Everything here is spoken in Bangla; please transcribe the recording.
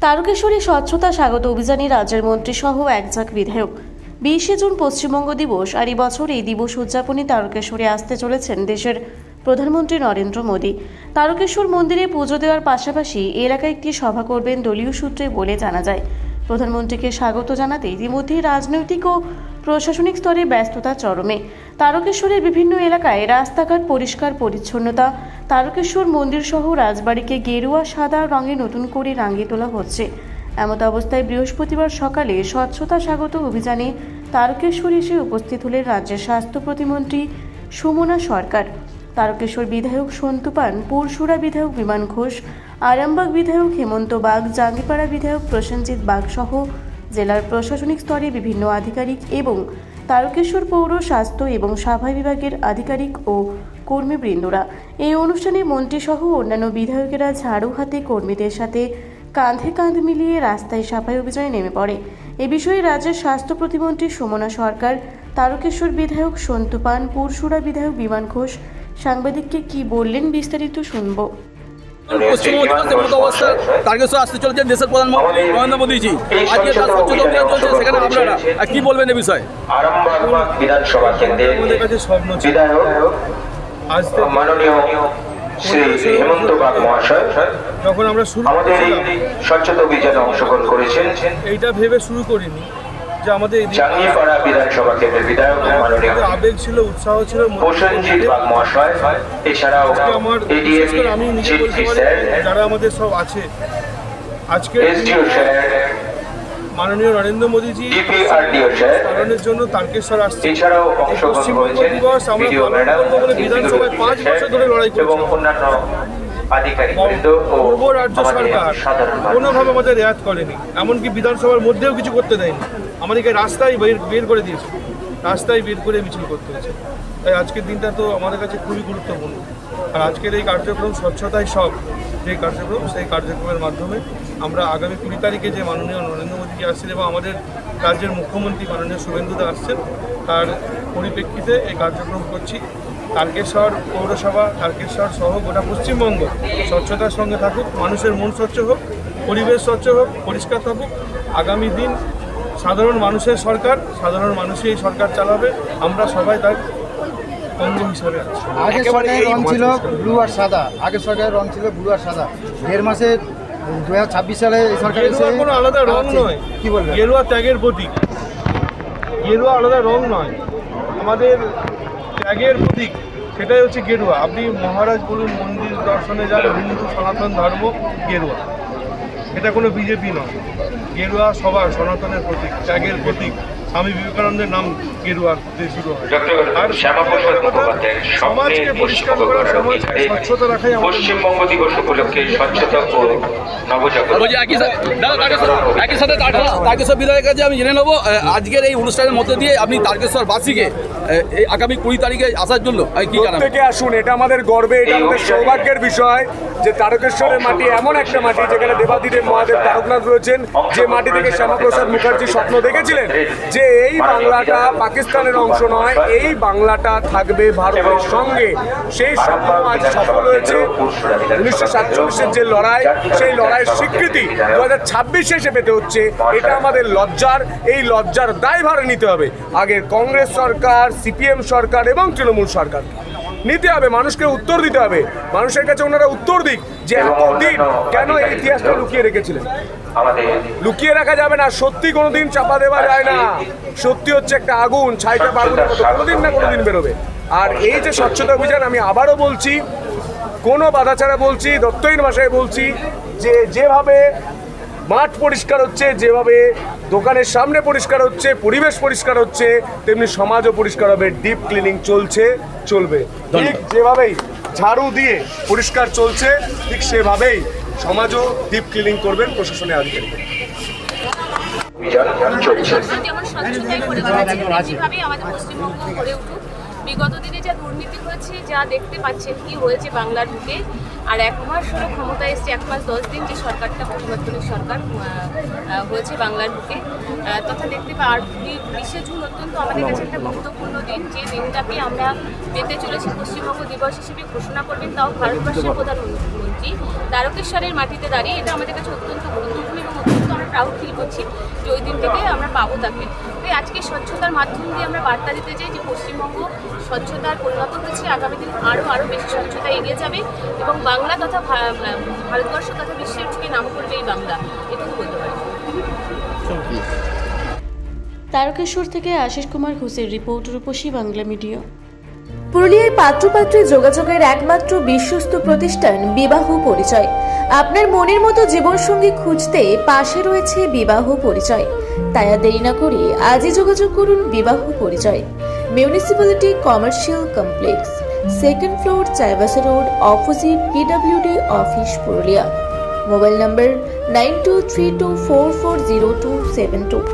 তারকেশ্বরে স্বচ্ছতা স্বাগত অভিযানে রাজ্যের মন্ত্রীসহ একঝাঁক বিধায়ক। 20শে জুন পশ্চিমবঙ্গ দিবস, আর এই বছর এই দিবস উদযাপনে তারকেশ্বরে আসতে চলেছেন দেশের প্রধানমন্ত্রী নরেন্দ্র মোদী। তারকেশ্বর মন্দিরে পুজো দেওয়ার পাশাপাশি এলাকায় একটি সভা করবেন দলীয় সূত্রে বলে জানা যায়। প্রধানমন্ত্রীকে স্বাগত জানাতে ইতিমধ্যে রাজনৈতিক ও প্রশাসনিক স্তরে ব্যস্ততা চরমে। তারকেশ্বরের বিভিন্ন এলাকায় রাস্তাঘাট পরিষ্কার পরিচ্ছন্নতা, তারকেশ্বর মন্দির সহ রাজবাড়িকে গেরুয়া সাদা রঙে নতুন করে রাঙিয়ে তোলা হচ্ছে। এমত অবস্থায় বৃহস্পতিবার সকালে স্বচ্ছতা স্বাগত অভিযানে তারকেশ্বর এসে উপস্থিত হলেন রাজ্যের স্বাস্থ্য প্রতিমন্ত্রী সুমনা সরকার। তারকেশ্বর বিধায়ক সন্তু পান, পুরসুরা বিধায়ক বিমান ঘোষ, আরামবাগ বিধায়ক হেমন্ত বাগ, জাঙ্গিপাড়া বিধায়ক প্রসেনজিৎ বাগ সহ জেলার প্রশাসনিক স্তরে বিভিন্ন আধিকারিক এবং তারকেশ্বর পৌর স্বাস্থ্য এবং সাফাই বিভাগের আধিকারিক ও কর্মীবৃন্দরা। এই অনুষ্ঠানে মন্ত্রীসহ অন্যান্য বিধায়কেরা ঝাড়ু হাতে কর্মীদের সাথে কাঁধে কাঁধ মিলিয়ে রাস্তায় সাফাই অভিযানে নেমে পড়ে। এ বিষয়ে রাজ্যের স্বাস্থ্য প্রতিমন্ত্রী সুমনা সরকার, তারকেশ্বর বিধায়ক সন্তু পান, পুরসুরা বিধায়ক বিমান ঘোষ সাংবাদিককে কি বললেন বিস্তারিত শুনব। পশ্চিমবঙ্গ দিবস অবস্থা তারকেশ্বর আসতে চলেছেন দেশের প্রধানমন্ত্রী নরেন্দ্র মোদীজি। আজকে তার স্বচ্ছতা অভিযান চলছে, সেখানে আপনারা কি বলবেন এই বিষয়ে? আরামবাগ বিধানসভা কেন্দ্রের বিধায়ক মাননীয় শ্রী হেমন্ত বাগ মহাশয় যখন আমরা আমাদের এই স্বচ্ছতা অভিযানে অংশগ্রহণ করেছেন। এইটা ভেবে শুরু করিনি যে আমাদের জাঙ্গিপাড়া বিধানসভা কেন্দ্রের বিধায়ক মাননীয় আবেগ ছিল, উৎসাহ ছিল। প্রসেনজিৎ বাগ মহাশয়, এছাড়াও আমার আমি নিজে বলতে পারি যারা আমাদের সব আছে আজকে এসডিও স্যার, মাননীয় নরেন্দ্র মোদীজি পালনের জন্য তারকেশ্বর আসছে। এছাড়াও অংশগ্রহণ করেছেন দিবস আমরা পালন করবো বলে বিধানসভায় 5 বছর ধরে লড়াই এবং করছি। অন্যান্য আধিকারিকবৃন্দ ও পূর্ব রাজ্য সরকার কোনোভাবে আমাদের রেয়াত করেনি, এমনকি বিধানসভার মধ্যেও কিছু করতে দেয়নি। আমাদেরকে রাস্তায় বের করে দিয়েছে, রাস্তায় বের করে মিছিল করতে হয়েছে। তাই আজকের দিনটা তো আমাদের কাছে খুবই গুরুত্বপূর্ণ। আর আজকের এই কার্যক্রম স্বচ্ছতাই সব যে কার্যক্রম, সেই কার্যক্রমের মাধ্যমে আমরা আগামী 20 তারিখে যে মাননীয় নরেন্দ্র মোদীজি আসছেন এবং আমাদের রাজ্যের মুখ্যমন্ত্রী মাননীয় শুভেন্দুদা আসছেন, তার পরিপ্রেক্ষিতে এই কার্যক্রম করছি। তারকেশ্বর পৌরসভা, তারকেশ্বর সহ গোটা পশ্চিমবঙ্গ স্বচ্ছতার সঙ্গে থাকুক, মানুষের মন স্বচ্ছ হোক, পরিবেশ স্বচ্ছ হোক, পরিষ্কার থাকুক। আগামী দিন সাধারণ মানুষের সরকার, সাধারণ মানুষই এই সরকার চালাবে। আমরা সবাই তার অঙ্গ হিসাবে আছি। আগের সরকারের রং ছিল ব্লু আর সাদা, আগের সরকারের রং ছিল ব্লু আর সাদা। 1.5 মাসে 2026 সালে এই সরকার গেরুয়া কোনো আলাদা রং নয়। কি বলবেন? গেরুয়া ত্যাগের প্রতীক, গেরুয়া আলাদা রং নয়, আমাদের ত্যাগের প্রতীক, সেটাই হচ্ছে গেরুয়া। আপনি মহারাজ বলুন, মন্দির দর্শনে যান, হিন্দু সনাতন ধর্ম গেরুয়া, এটা কোনো বিজেপি নয়। গেরুয়া সবার সনাতনের প্রতীক, ত্যাগের প্রতীক। স্বামী বিবেকানন্দের নাম গেরুয়া দিয়ে শুরু হয়। আর সমাজকে পরিষ্কার করা, সমাজকে স্বচ্ছতা রাখাই পশ্চিমবঙ্গ দিবস উপলক্ষে স্বচ্ছতা ও নবজাগরণ। একই সাথে তারকেশ্বর বিধায়কের কাছে আমি জেনে নেবো আজকের এই অনুষ্ঠানের মধ্যে দিয়ে আপনি তারকেশ্বরবাসীকে এই আগামী 20 তারিখে আসার জন্য কি জানাবেন? থেকে আসুন, এটা আমাদের গর্বে, এটা আমাদের সৌভাগ্যের বিষয় যে তারকেশ্বরের মাটি এমন একটা মাটি যেখানে দেবাদিদেব মহাদেব তারকনাথ রয়েছেন, যে মাটি থেকে শ্যামাপ্রসাদ মুখার্জি স্বপ্ন দেখেছিলেন যে এই বাংলাটা পাকিস্তানের অংশ নয়, এই বাংলাটা থাকবে ভারতের সঙ্গে। সেই স্বপ্ন আজ সফল হয়েছে। 1947-এর যে লড়াই, সেই লড়াইয়ের স্বীকৃতি 2026-এ এসে পেতে হচ্ছে। এটা আমাদের লজ্জার, এই লজ্জার দায়ভার নিতে হবে আগে কংগ্রেস সরকার, সিপিএম সরকার এবং তৃণমূল সরকার নিতে হবে। মানুষকে উত্তর দিতে হবে, মানুষের কাছে ওনারা উত্তর দিক যে এতদিন কেন এই ইতিহাসটা লুকিয়ে রেখেছিলেন। লুকিয়ে রাখা যাবে না, সত্যি কোনোদিন চাপা দেওয়া যায় না। সত্যি হচ্ছে একটা আগুন, ছাইটা আগুনের মতো কোনোদিন না কোনোদিন বেরোবে। আর এই যে স্বচ্ছতা অভিযান, আমি আবারও বলছি, কোনো বাধা ছাড়া বলছি, দত্তহীন ভাষায় বলছি, যে যেভাবে মাঠ পরিষ্কার হচ্ছে, যেভাবে দোকানের সামনে পরিষ্কার হচ্ছে, পরিবেশ পরিষ্কার হচ্ছে, তেমনি সমাজও পরিষ্কার হবে। ডিপ ক্লিনিং চলবে। ঠিক যেভাবেই ঝাড়ু দিয়ে পরিষ্কার চলছে, ঠিক সেভাবেই সমাজও ডিপ ক্লিনিং করবেন প্রশাসনের আধিকারিক। বিগত দিনে যা দুর্নীতি হয়েছে, যা দেখতে পাচ্ছেন কি হয়েছে বাংলার বুকে, আর 1 মাস হলো ক্ষমতায় এসছে, 1 মাস 10 দিন যে সরকারটা পরিবর্তনের সরকার হয়েছে বাংলার বুকে, তথা দেখতে পাই। আর 20শে জুন অত্যন্ত আমাদের কাছে একটা গুরুত্বপূর্ণ দিন, যে দিনটাকে আমরা পেতে চলেছি পশ্চিমবঙ্গ দিবস হিসেবে ঘোষণা করবেন, তাও ভারতবর্ষের প্রধানমন্ত্রী তারকেশ্বরের মাটিতে দাঁড়িয়ে। এটা আমাদের কাছে অত্যন্ত গুরুত্বপূর্ণ এবং প্রাউড ফিল করছি যে ওই দিনটিতে আমরা পাবো তাকে। তাই আজকে স্বচ্ছতার মাধ্যম দিয়ে আমরা বার্তা দিতে চাই যে পশ্চিমবঙ্গ স্বচ্ছতার পরিণত হয়েছে, আগামী দিন আরও বেশি স্বচ্ছতা এগিয়ে যাবে এবং বাংলা তথা ভারতবর্ষ তথা বিশ্বের থেকে নাম করবে এই বাংলা, এটুকু বলতে পারি। তারকেশ্বর থেকে আশিস কুমার ঘোষের রিপোর্ট, রূপসী বাংলা মিডিয়া। পুরুলিয়ায় পাত্রপাত্রী যোগাযোগের একমাত্র বিশ্বস্ত প্রতিষ্ঠান বিবাহ পরিচয়। আপনার মনের মতো জীবনসঙ্গী খুঁজতে পাশে রয়েছে বিবাহ পরিচয়। তাই আর দেরি না করে আজই যোগাযোগ করুন বিবাহ পরিচয়। Municipality commercial complex, 2nd floor, Chaibasa road, opposite PWD office, Purulia. Mobile নম্বর 9232440272।